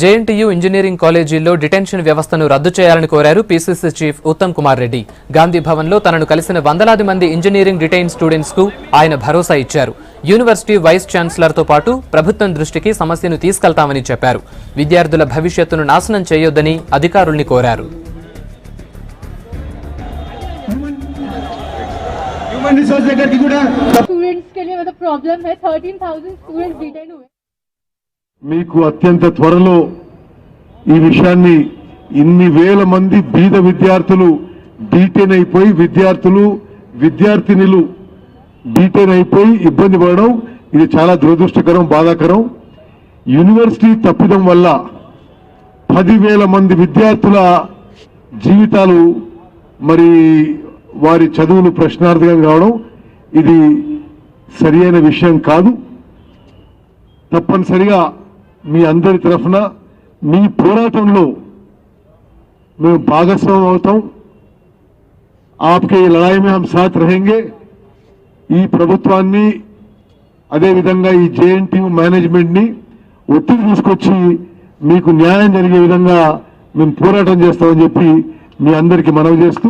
JNTU engineering కాలేజీల్లో detention వ్యవస్థను రద్దు చేయాలని కోరారు పీసీసీ చీఫ్ ఉత్తమ్ కుమార్ రెడ్డి. గాంధీ భవన్లో తనను కలిసిన వందలాది మంది ఇంజనీరింగ్ డిటైన్ స్టూడెంట్స్ కు ఆయన భరోసా ఇచ్చారు. యూనివర్సిటీ వైస్ ఛాన్సలర్తో పాటు ప్రభుత్వం దృష్టికి సమస్యను తీసుకెళ్తామని చెప్పారు. విద్యార్థుల భవిష్యత్తును నాశనం చేయొద్దని అధికారుల్ని కోరారు. మీకు అత్యంత త్వరలో ఈ విషయాన్ని ఇన్ని వేల మంది బీద విద్యార్థులు డీటెయిన్ అయిపోయి విద్యార్థినులు డీటెయిన్ అయిపోయి ఇబ్బంది పడడం ఇది చాలా దురదృష్టకరం, బాధాకరం. యూనివర్సిటీ తప్పిదం వల్ల 10,000 మంది విద్యార్థుల జీవితాలు మరి వారి చదువులు ప్రశ్నార్థకం కావడం ఇది సరియైన విషయం కాదు. తప్పనిసరిగా మీ అందరి తరఫున మీ పోరాటంలో మేము భాగస్వామ్యం అవుతాం. आपके लड़ाई में हम साथ रहेंगे. ఈ ప్రభుత్వాన్ని అదేవిధంగా ఈ జేఎన్టీయూ మేనేజ్మెంట్ ని ఒత్తిడి తీసుకొచ్చి మీకు న్యాయం జరిగే విధంగా మేము పోరాటం చేస్తామని చెప్పి మీ అందరికీ మనవి చేస్తూ